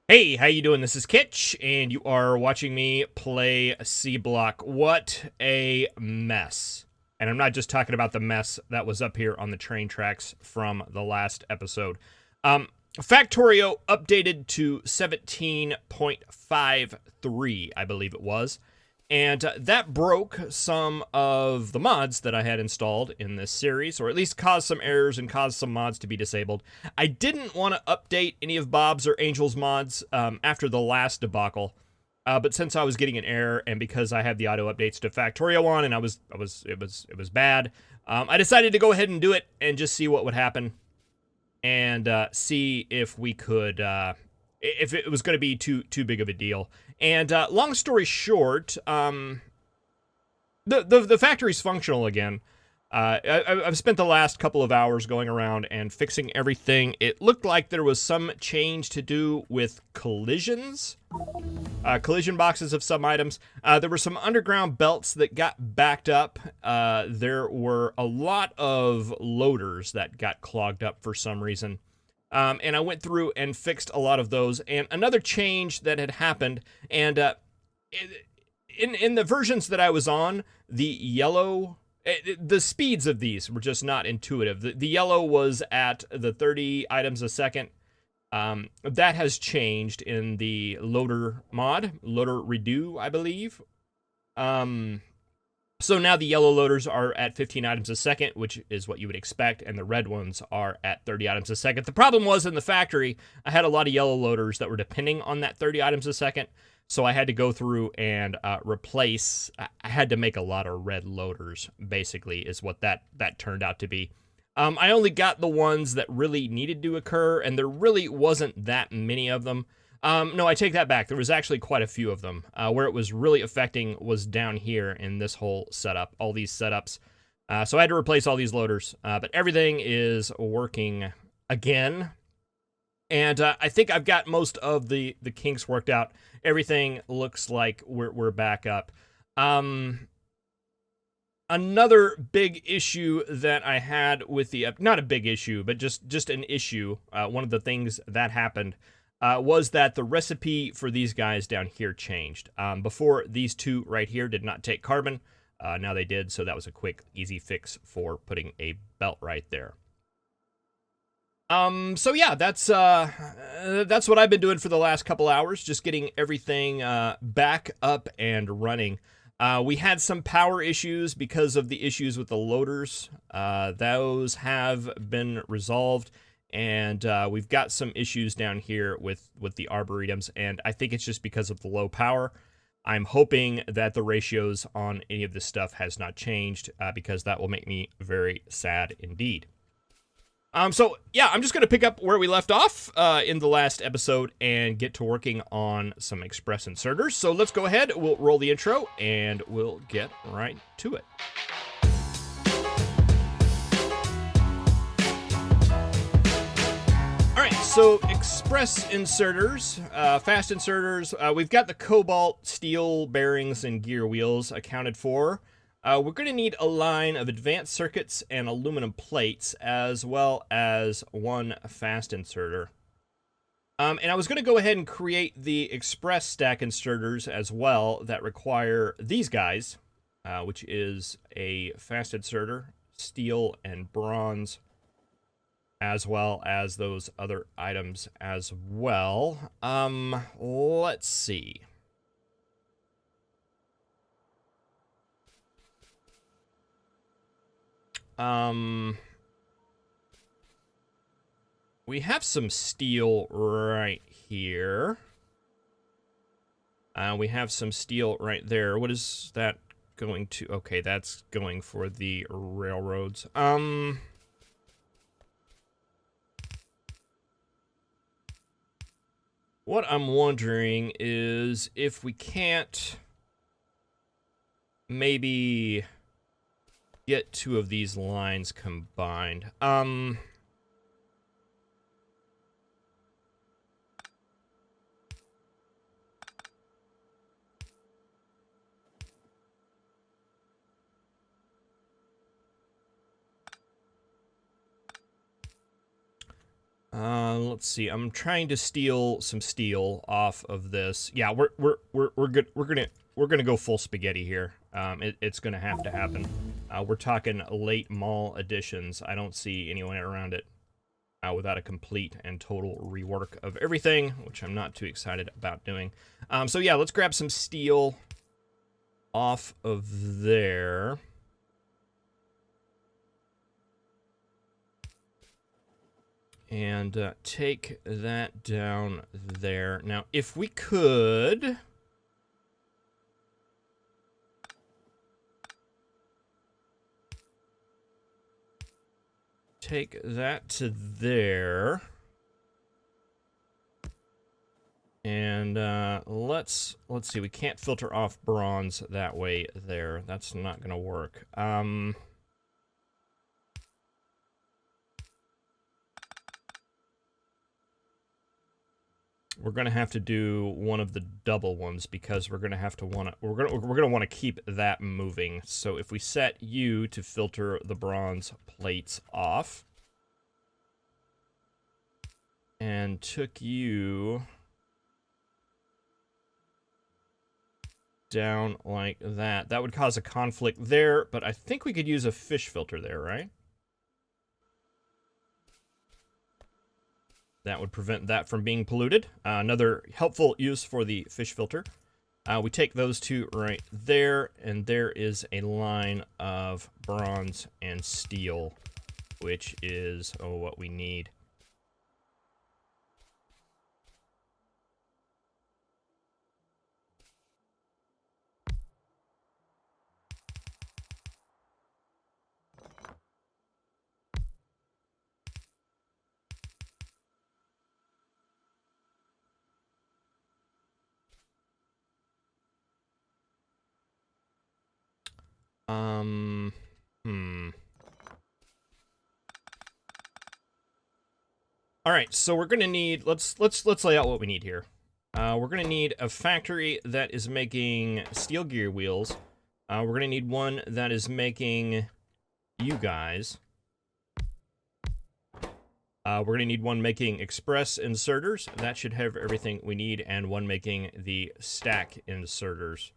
Hey, how you doing? This is Kitch, and you are watching me play Seablock. What a mess. And I'm not just talking about the mess that was up here on the train tracks from the last episode. Factorio updated to 17.53, I believe it was. And that broke some of the mods that I had installed in this series, or at least caused some errors and caused some mods to be disabled. I didn't want to update any of Bob's or Angel's mods after the last debacle, but since I was getting an error and because I had the auto updates to Factorio on and it was bad, I decided to go ahead and do it and just see what would happen and see if we could if it was going to be too big of a deal. And long story short, the factory's functional again. I've spent the last couple of hours going around and fixing everything. It looked like there was some change to do with collisions, collision boxes of some items. There were some underground belts that got backed up. There were a lot of loaders that got clogged up for some reason. And I went through and fixed a lot of those. And another change that had happened, and in the versions that I was on, the yellow, the speeds of these were just not intuitive. The yellow was at the 30 items a second. That has changed in the loader mod, loader redo, I believe. So now the yellow loaders are at 15 items a second, which is what you would expect, and the red ones are at 30 items a second. The problem was in the factory, I had a lot of yellow loaders that were depending on that 30 items a second, so I had to go through and replace. I had to make a lot of red loaders, basically, is what that turned out to be. I only got the ones that really needed to occur, and there really wasn't that many of them. No, I take that back. There was actually quite a few of them. Where it was really affecting was down here in this whole setup, all these setups. So I had to replace all these loaders, but everything is working again. And I think I've got most of the kinks worked out. Everything looks like we're back up. Another big issue that I had with the not a big issue, but just an issue. One of the things that happened was that the recipe for these guys down here changed. Before, these two right here did not take carbon. Now they did, so that was a quick, easy fix for putting a belt right there. So yeah, that's what I've been doing for the last couple hours, just getting everything back up and running. We had some power issues because of the issues with the loaders. Those have been resolved. And we've got some issues down here with the arboretums, and I think it's just because of the low power. I'm hoping that the ratios on any of this stuff has not changed, because that will make me very sad indeed. So yeah, I'm just going to pick up where we left off in the last episode and get to working on some express inserters. So let's go ahead, we'll roll the intro, and we'll get right to it. So express inserters, fast inserters, we've got the cobalt steel bearings and gear wheels accounted for. We're going to need a line of advanced circuits and aluminum plates, as well as one fast inserter. And I was going to go ahead and create the express stack inserters as well that require these guys, which is a fast inserter, steel and bronze, as well as those other items as well. Let's see. We have some steel right here. We have some steel right there. What is that going to? Okay, that's going for the railroads. What I'm wondering is if we can't maybe get two of these lines combined. Let's see. I'm trying to steal some steel off of this. Yeah, we're good. We're gonna go full spaghetti here. It's gonna have to happen. We're talking late mall editions. I don't see anyone around it without a complete and total rework of everything, which I'm not too excited about doing. So yeah, let's grab some steel off of there. And take that down there. Now, if we could... take that to there. And let's see, we can't filter off bronze that way there. That's not going to work. We're going to have to do one of the double ones because we're going to have to we're going to want to keep that moving. So if we set you to filter the bronze plates off and took you down like that, that would cause a conflict there, but I think we could use a fish filter there, right? That would prevent that from being polluted. Another helpful use for the fish filter. We take those two right there, and there is a line of bronze and steel, which is what we need. All right, so we're gonna need, let's lay out what we need here. We're gonna need a factory that is making steel gear wheels. We're gonna need one that is making you guys. We're gonna need one making express inserters. That should have everything we need, and one making the stack inserters.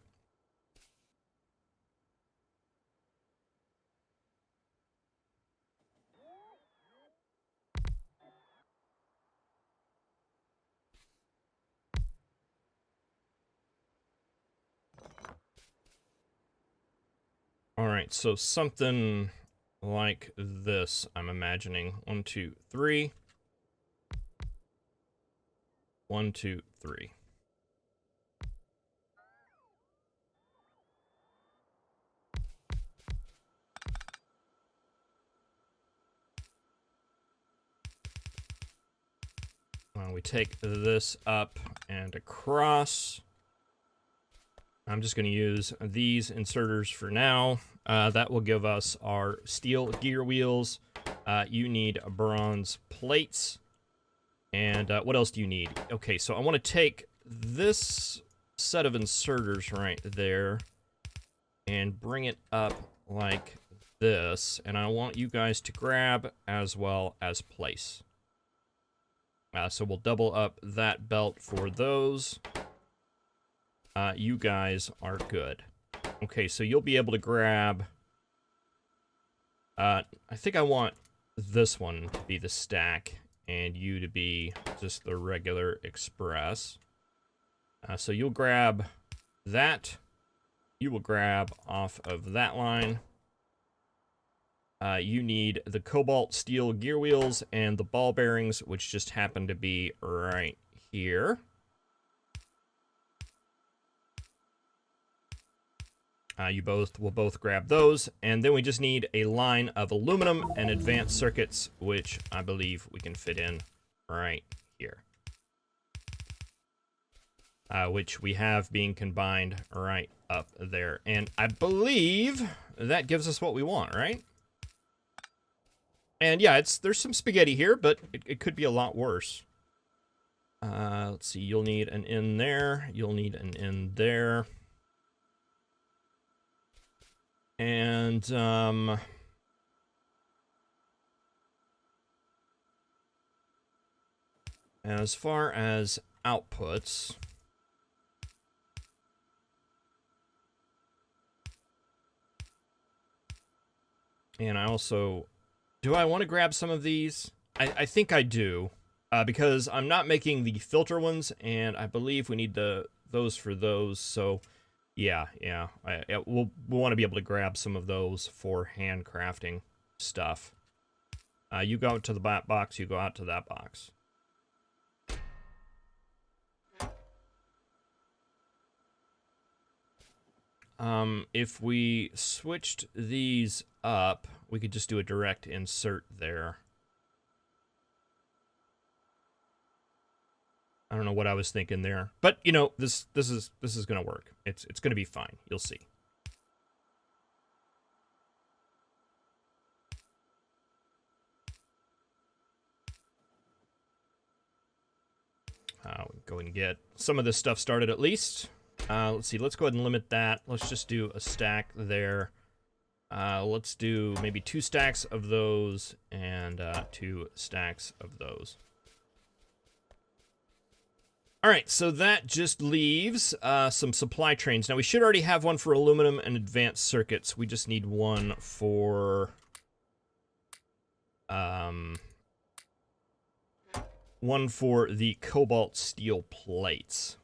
All right, so something like this, I'm imagining. 1, 2, 3. 1, 2, 3. We take this up and across. I'm just going to use these inserters for now. That will give us our steel gear wheels. You need bronze plates. And what else do you need? Okay, so I want to take this set of inserters right there and bring it up like this. And I want you guys to grab as well as place. So we'll double up that belt for those. You guys are good. Okay, so you'll be able to grab... I think I want this one to be the stack, and you to be just the regular express. So you'll grab that. You will grab off of that line. You need the cobalt steel gear wheels and the ball bearings, which just happen to be right here. You will both grab those, and then we just need a line of aluminum and advanced circuits, which I believe we can fit in right here. Which we have being combined right up there. And I believe that gives us what we want, right? And yeah, there's some spaghetti here, but it could be a lot worse. Let's see, you'll need an in there, you'll need an in there. And, As far as outputs, and I also, do I want to grab some of these? I think I do, because I'm not making the filter ones, and I believe we need those for those. So, yeah, we'll want to be able to grab some of those for handcrafting stuff. You go out to the box. You go out to that box. If we switched these up, we could just do a direct insert there. I don't know what I was thinking there, but you know, this is gonna work. It's gonna be fine. You'll see. We'll go and get some of this stuff started at least. Let's see. Let's go ahead and limit that. Let's just do a stack there. Let's do maybe 2 stacks of those and 2 stacks of those. All right, so that just leaves some supply trains. Now, we should already have one for aluminum and advanced circuits. We just need one for the cobalt steel plates.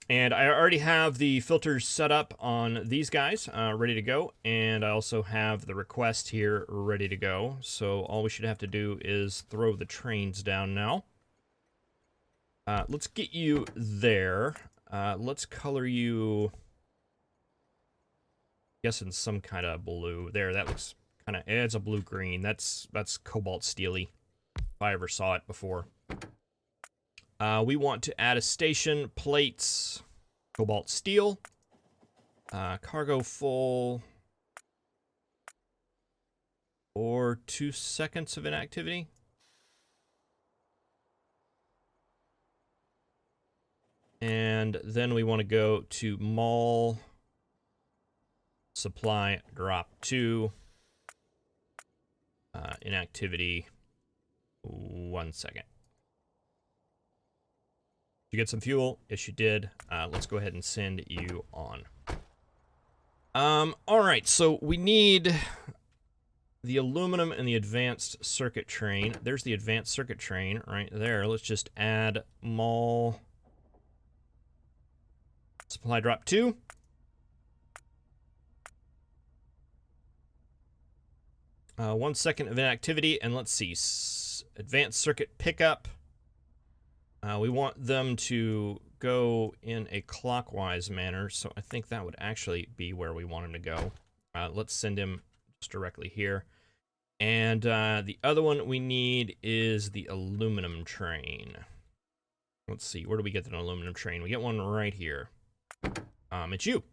And I already have the filters set up on these guys, ready to go. And I also have the request here ready to go. So all we should have to do is throw the trains down now. Let's get you there. Let's color you, I guess, in some kind of blue. There, that looks kind of, it's a blue-green. That's cobalt steely, if I ever saw it before. We want to add a station, plates, cobalt steel, cargo full, or 2 seconds of inactivity. And then we want to go to mall, supply, drop 2, inactivity, 1 second. You get some fuel? Yes, you did. Let's go ahead and send you on. All right, so we need the aluminum and the advanced circuit train. There's the advanced circuit train right there. Let's just add mall supply drop 2. 1 second of inactivity, and let's see, advanced circuit pickup. We want them to go in a clockwise manner, so I think that would actually be where we want him to go. Let's send him just directly here. And the other one we need is the aluminum train. Let's see, where do we get the aluminum train? We get one right here. It's you.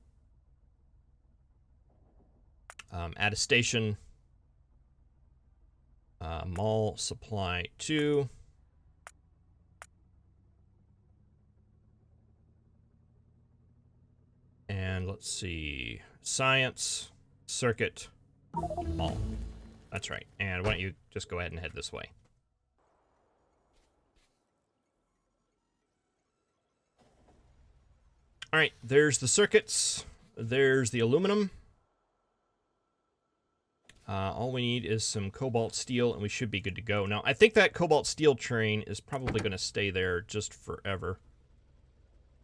Add a station. Mall supply 2. And let's see, science, circuit, mall. That's right. And why don't you just go ahead and head this way. All right, there's the circuits. There's the aluminum. All we need is some cobalt steel, and we should be good to go. Now, I think that cobalt steel train is probably going to stay there just forever.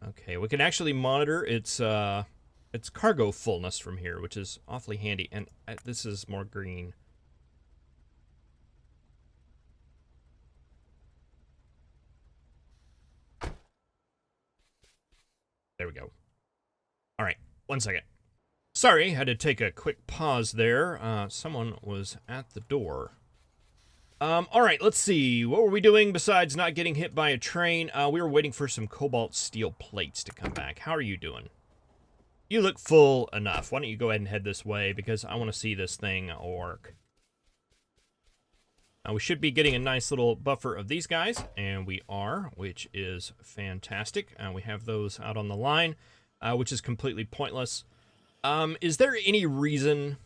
Okay, we can actually monitor its cargo fullness from here, which is awfully handy. And this is more green. There we go. All right, 1 second. Sorry, had to take a quick pause there. Someone was at the door. All right, let's see. What were we doing besides not getting hit by a train? We were waiting for some cobalt steel plates to come back. How are you doing? You look full enough. Why don't you go ahead and head this way, because I want to see this thing work. We should be getting a nice little buffer of these guys, and we are, which is fantastic. We have those out on the line, which is completely pointless. Is there any reason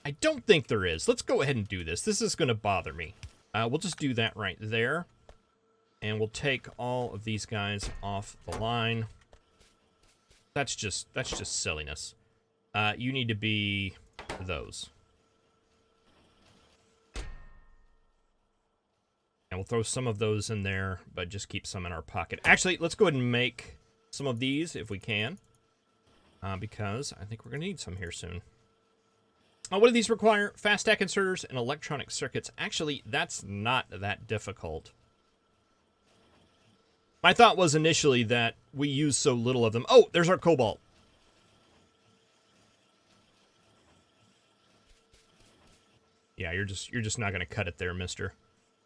I don't think there is. Let's go ahead and do this. This is going to bother me. We'll just do that right there. And we'll take all of these guys off the line. That's just silliness. You need to be those. And we'll throw some of those in there, but just keep some in our pocket. Actually, let's go ahead and make some of these if we can. Because I think we're going to need some here soon. What do these require? Fast stack inserters and electronic circuits. Actually, that's not that difficult. My thought was initially that we use so little of them. Oh, there's our cobalt. Yeah, you're just not going to cut it there, mister.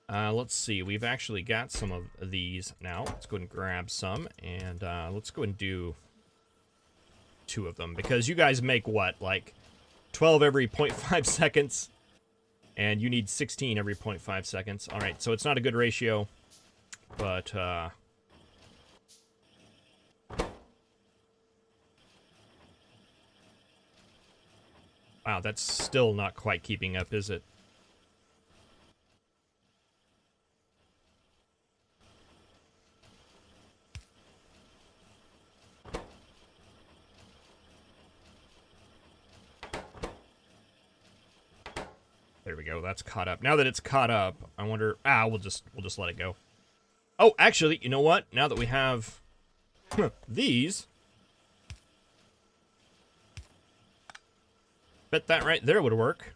Let's see. We've actually got some of these now. Let's go ahead and grab some, and let's go ahead and do 2 of them, because you guys make what, like 12 every 0.5 seconds, and you need 16 every 0.5 seconds. All right, so it's not a good ratio, but wow, that's still not quite keeping up, is it? There we go. That's caught up. Now that it's caught up, I wonder. We'll just let it go. Oh, actually, you know what? Now that we have these, bet that right there would work.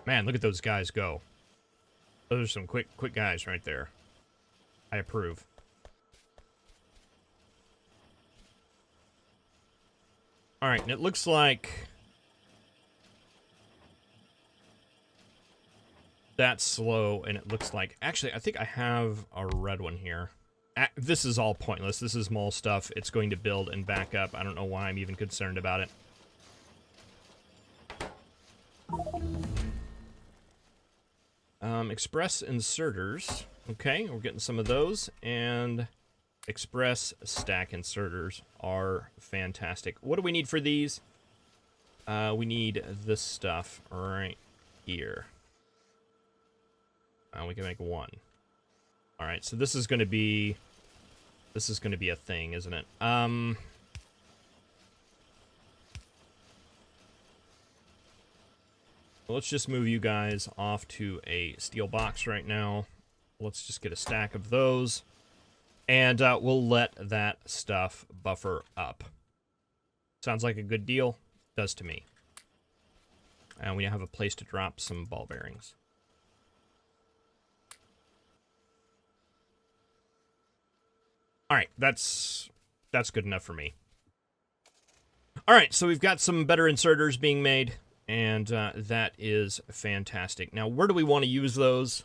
Man, look at those guys go. Those are some quick guys right there. I approve. All right, and it looks like that's slow, and it looks like... Actually, I think I have a red one here. This is all pointless. This is mole stuff. It's going to build and back up. I don't know why I'm even concerned about it. Express inserters. Okay, we're getting some of those, and... Express stack inserters are fantastic. What do we need for these? We need this stuff right here. We can make 1. All right, so this is going to be a thing, isn't it? Let's just move you guys off to a steel box right now. Let's just get a stack of those. And we'll let that stuff buffer up. Sounds like a good deal. Does to me. And we have a place to drop some ball bearings. All right, that's good enough for me. All right, so we've got some better inserters being made, and that is fantastic. Now, where do we want to use those?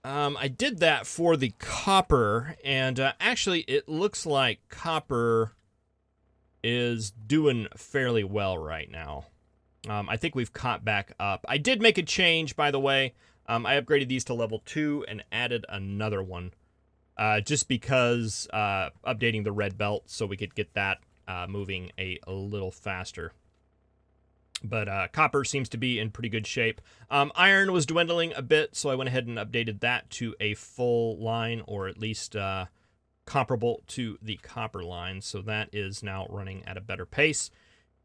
I did that for the copper, and actually it looks like copper is doing fairly well right now. I think we've caught back up. I did make a change, by the way. I upgraded these to level 2 and added another one, just because updating the red belt so we could get that moving a little faster. But copper seems to be in pretty good shape. Iron was dwindling a bit, so I went ahead and updated that to a full line, or at least comparable to the copper line. So that is now running at a better pace.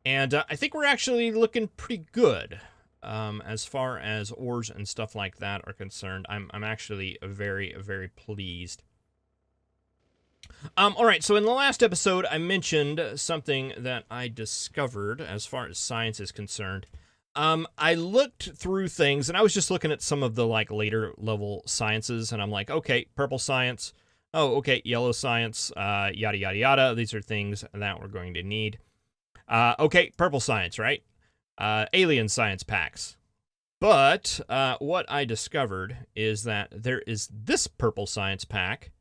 And I think we're actually looking pretty good as far as ores and stuff like that are concerned. I'm actually very, very pleased. All right, so in the last episode, I mentioned something that I discovered as far as science is concerned. I looked through things, and I was just looking at some of the later level sciences, and I'm like, okay, purple science. Oh, okay, yellow science, yada, yada, yada. These are things that we're going to need. Okay, purple science, right? Alien science packs. But what I discovered is that there is this purple science pack,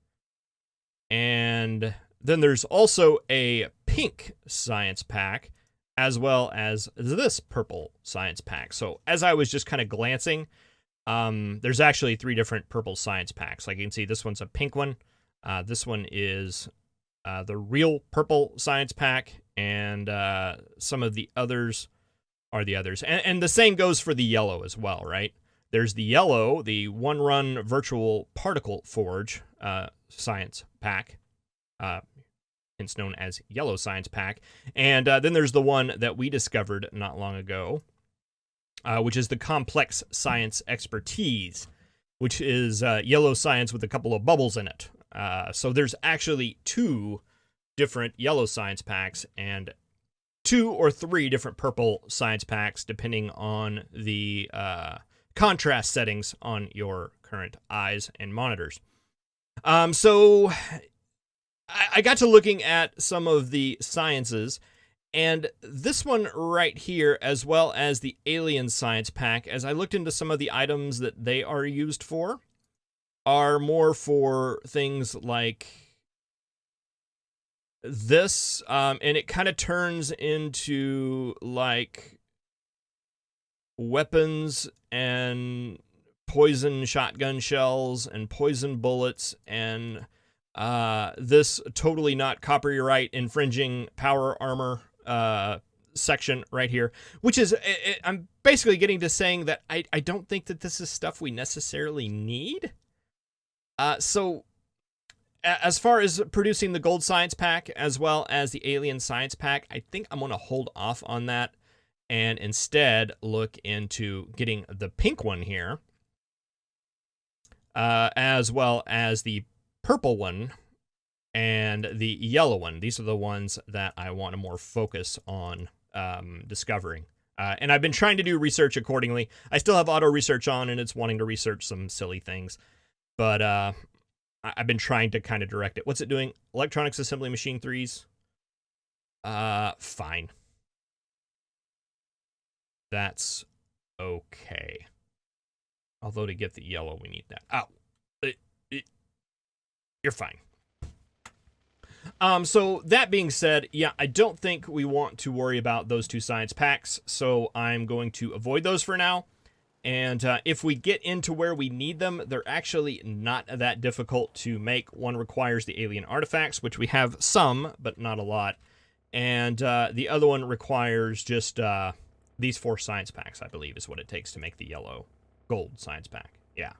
and then there's also a pink science pack, as well as this purple science pack. So as I was just kind of glancing, there's actually 3 different purple science packs. Like you can see, this one's a pink one, This one is the real purple science pack, and some of the others are the others. And the same goes for the yellow as well, right? There's the yellow, the one-run virtual particle forge science pack, hence known as yellow science pack. And then there's the one that we discovered not long ago, which is the complex science expertise, which is yellow science with a couple of bubbles in it. So there's actually 2 different yellow science packs and 2 or 3 different purple science packs, depending on the contrast settings on your current eyes and monitors. So I got to looking at some of the sciences, and this one right here, as well as the alien science pack, as I looked into some of the items that they are used for, are more for things like this, and it kind of turns into like weapons and poison shotgun shells and poison bullets and this totally not copyright infringing power armor section right here, which is, I'm basically getting to saying that I don't think that this is stuff we necessarily need. So as far as producing the gold science pack as well as the alien science pack, I think I'm going to hold off on that and instead look into getting the pink one here, as well as the purple one and the yellow one. These are the ones that I want to more focus on discovering. And I've been trying to do research accordingly. I still have auto research on, and it's wanting to research some silly things. But I've been trying to kind of direct it. What's it doing? Electronics Assembly Machine 3s? Fine. That's okay. Although to get the yellow, we need that. Oh, you're fine. So that being said, yeah, I don't think we want to worry about those 2 science packs, so I'm going to avoid those for now. And if we get into where we need them, they're actually not that difficult to make. One requires the alien artifacts, which we have some, but not a lot. And the other one requires just these 4 science packs, I believe, is what it takes to make the yellow gold science pack. Yeah.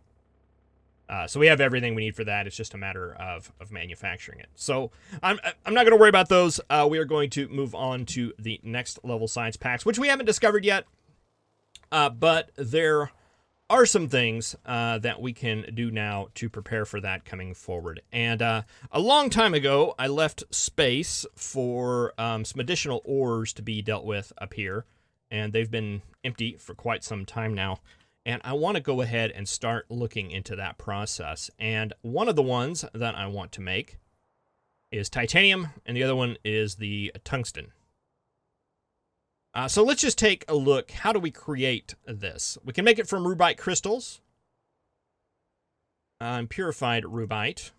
So we have everything we need for that. It's just a matter of manufacturing it. So I'm not going to worry about those. We are going to move on to the next level science packs, which we haven't discovered yet. But there are some things that we can do now to prepare for that coming forward. And a long time ago, I left space for some additional ores to be dealt with up here. And they've been empty for quite some time now. And I want to go ahead and start looking into that process. And one of the ones that I want to make is titanium, and the other one is the tungsten. So let's just take a look. How do we create this? We can make it from rubite crystals. Purified rubite.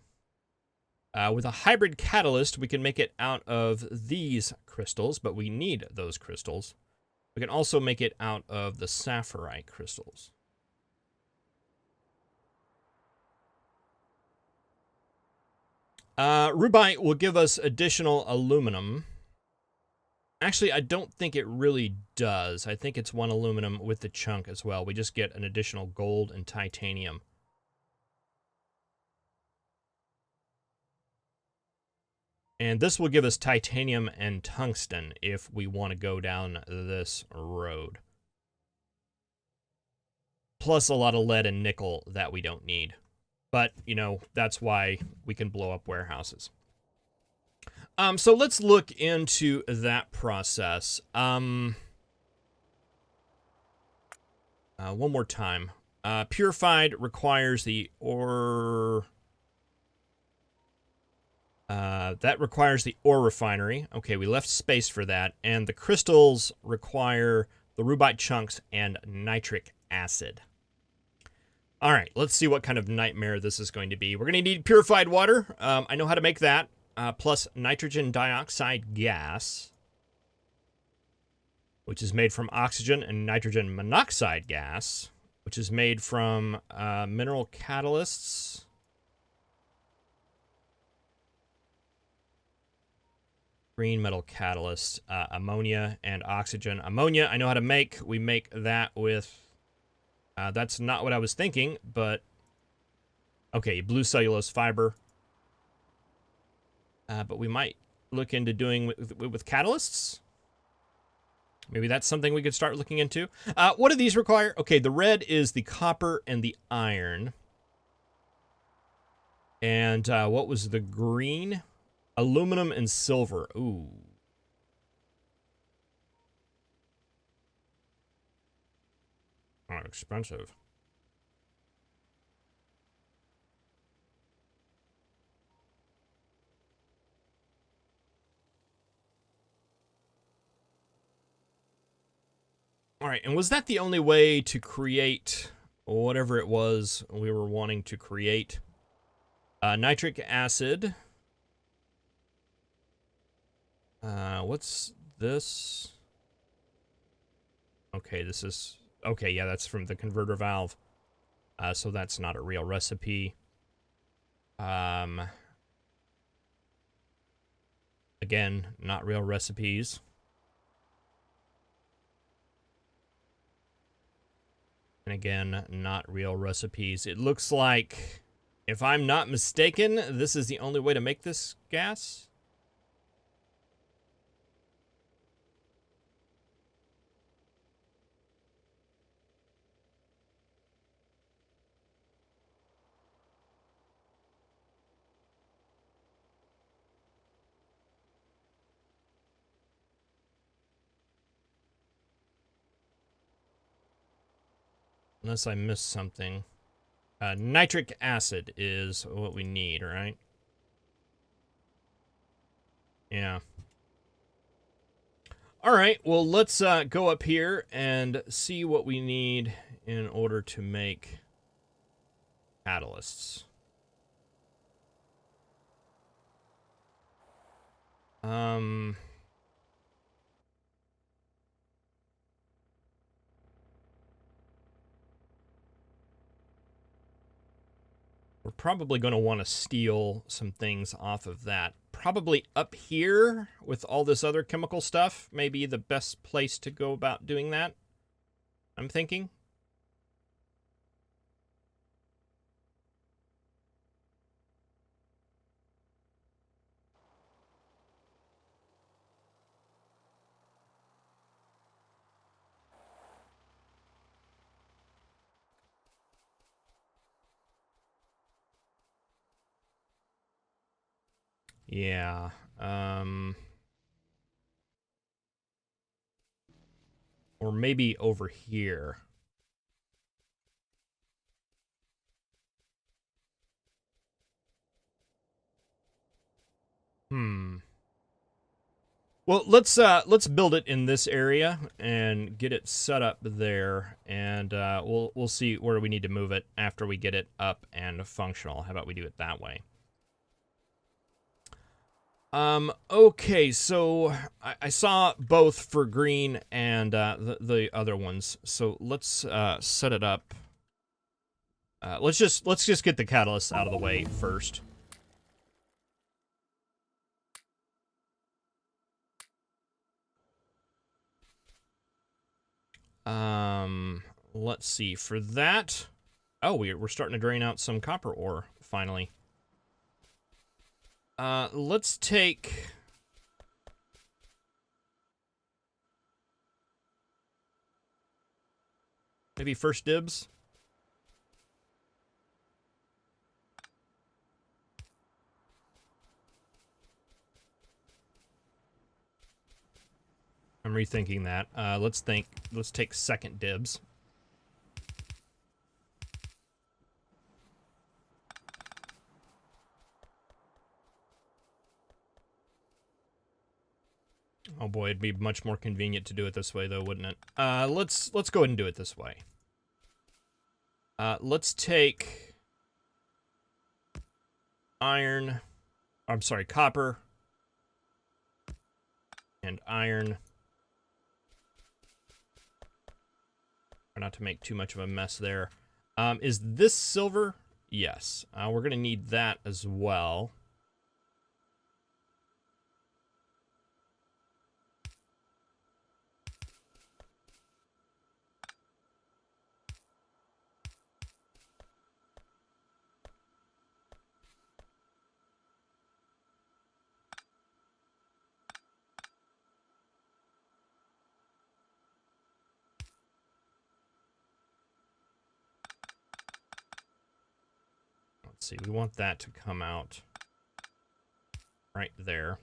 With a hybrid catalyst, we can make it out of these crystals, but we need those crystals. We can also make it out of the sapphirite crystals. Rubite will give us additional aluminum. Actually, I don't think it really does. I think it's 1 aluminum with the chunk as well. We just get an additional gold and titanium. And this will give us titanium and tungsten if we want to go down this road. Plus a lot of lead and nickel that we don't need. But, you know, that's why we can blow up warehouses. So let's look into that process. One more time. Purified requires the ore. That requires the ore refinery. Okay, we left space for that. And the crystals require the rubite chunks and nitric acid. All right, let's see what kind of nightmare this is going to be. We're going to need purified water. I know how to make that. Plus nitrogen dioxide gas, which is made from oxygen, and nitrogen monoxide gas, which is made from mineral catalysts. Green metal catalyst, ammonia and oxygen. Ammonia, I know how to make. We make that with... that's not what I was thinking, but... Okay, blue cellulose fiber. But we might look into doing with catalysts. Maybe that's something we could start looking into. What do these require? Okay, the red is the copper and the iron. And what was the green? Aluminum and silver. Ooh. Oh, expensive. All right, and was that the only way to create whatever it was we were wanting to create? Nitric acid. What's this? Okay, this is... Okay, yeah, that's from the converter valve. So that's not a real recipe. Again, not real recipes. And again, not real recipes. It looks like, if I'm not mistaken, this is the only way to make this gas. Unless I missed something. Nitric acid is what we need, right? Yeah. All right, well, let's go up here and see what we need in order to make catalysts. We're probably going to want to steal some things off of that. Probably up here with all this other chemical stuff may be the best place to go about doing that, I'm thinking. Yeah, or maybe over here. Well, let's build it in this area and get it set up there, and we'll see where we need to move it after we get it up and functional. How about we do it that way? Okay, so I saw both for green and the other ones. So let's set it up. Let's just get the catalyst out of the way first. Let's see. For that, oh, we're starting to drain out some copper ore finally. Let's take... maybe first dibs? I'm rethinking that. Let's take second dibs. Oh boy, it'd be much more convenient to do it this way, though, wouldn't it? Let's go ahead and do it this way. Let's take iron. I'm sorry, copper and iron. Try not to make too much of a mess there. Is this silver? Yes. We're gonna need that as well. let's see, we want that to come out right there.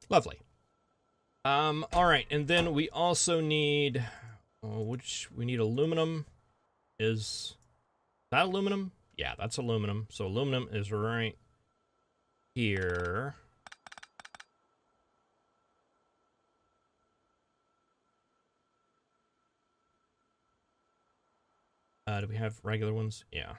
Lovely. All right, and then we also need, we need aluminum. Is that aluminum? Yeah, that's aluminum. So aluminum is right here. Do we have regular ones? Yeah.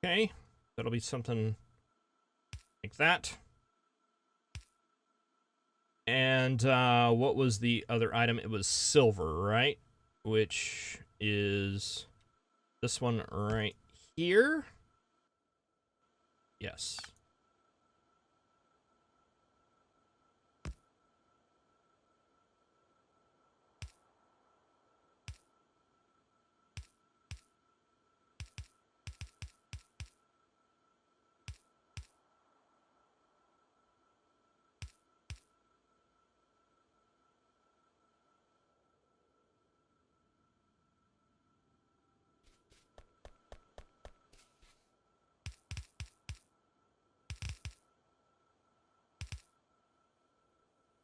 Okay, that'll be something like that. And what was the other item? It was silver, right? Which is this one right here. Yes.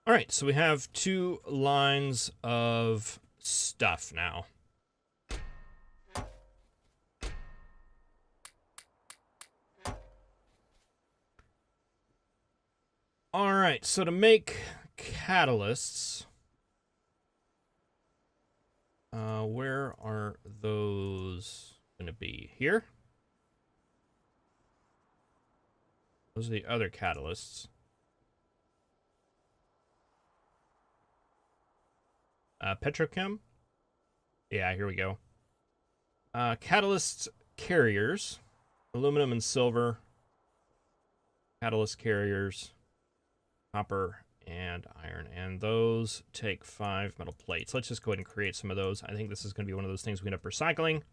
All right, so we have 2 lines of stuff now. All right, so to make catalysts, where are those going to be? Here? Those are the other catalysts. Petrochem? Yeah, here we go. Catalyst carriers, aluminum and silver. Catalyst carriers, copper and iron. And those take 5 metal plates. Let's just go ahead and create some of those. I think this is going to be one of those things we end up recycling.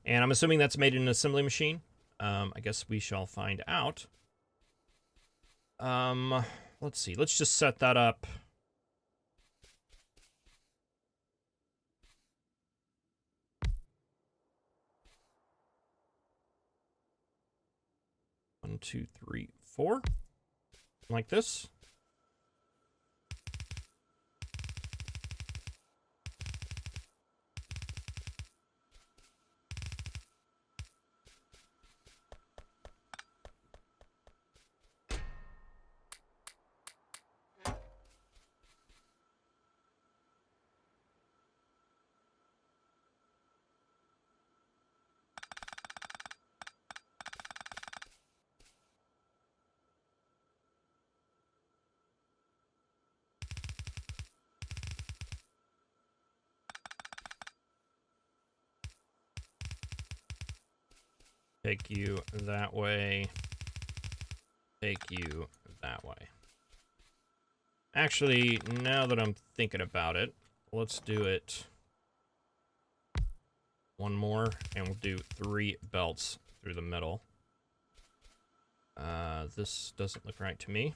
And I'm assuming that's made in an assembly machine. I guess we shall find out. Let's see. Let's just set that up. One, two, three, 4. Like this. Take you that way. Take you that way. Actually, now that I'm thinking about it, let's do it one more, and we'll do 3 belts through the middle. This doesn't look right to me.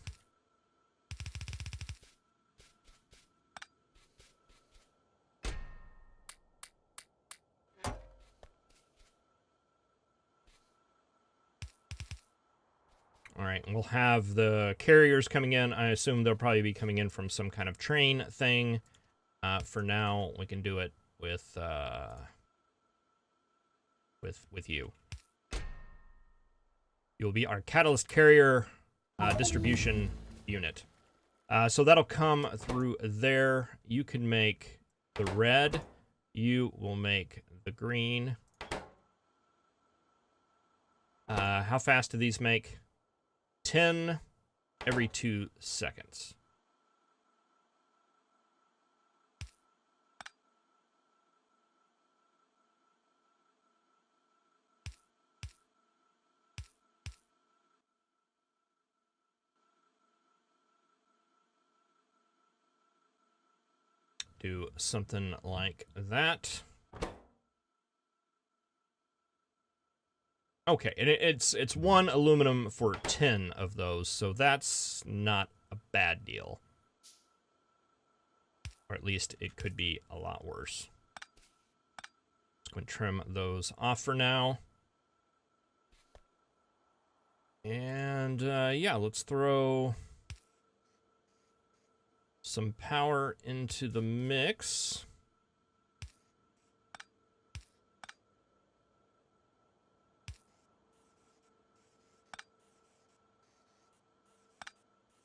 All right, we'll have the carriers coming in. I assume they'll probably be coming in from some kind of train thing. For now, we can do it with with you. You'll be our catalyst carrier distribution unit. So that'll come through there. You can make the red. You will make the green. How fast do these make? 10 every 2 seconds. Do something like that. Okay, and it's 1 aluminum for 10 of those, so that's not a bad deal. Or at least it could be a lot worse. Let's go and trim those off for now. And yeah, let's throw some power into the mix.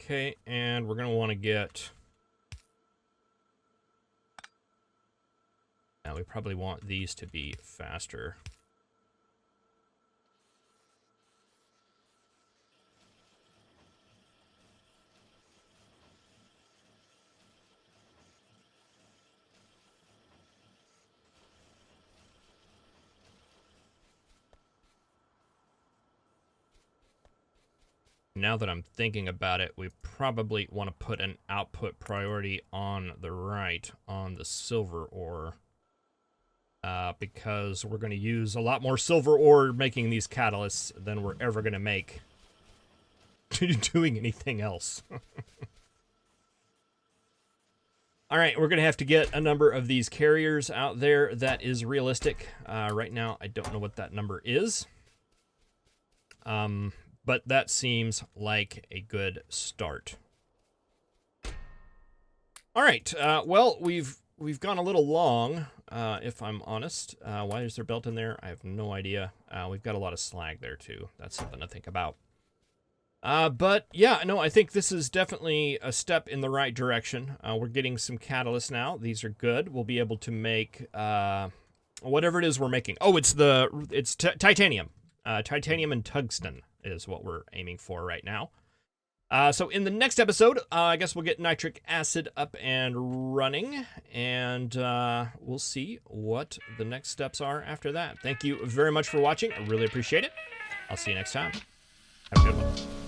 Okay, and we're going to want to get... Now we probably want these to be faster. Now that I'm thinking about it, we probably want to put an output priority on the right, on the silver ore. Because we're going to use a lot more silver ore making these catalysts than we're ever going to make doing anything else. Alright, we're going to have to get a number of these carriers out there that is realistic. Right now, I don't know what that number is. But that seems like a good start. All right. Well, we've gone a little long, if I'm honest. Why is there belt in there? I have no idea. We've got a lot of slag there too. That's something to think about. But yeah, no, I think this is definitely a step in the right direction. We're getting some catalysts now. These are good. We'll be able to make whatever it is we're making. Oh, it's titanium. Titanium and tungsten is what we're aiming for right now. So in the next episode, I guess we'll get nitric acid up and running, and we'll see what the next steps are after that. Thank you very much for watching. I really appreciate it. I'll see you next time. Have a good one.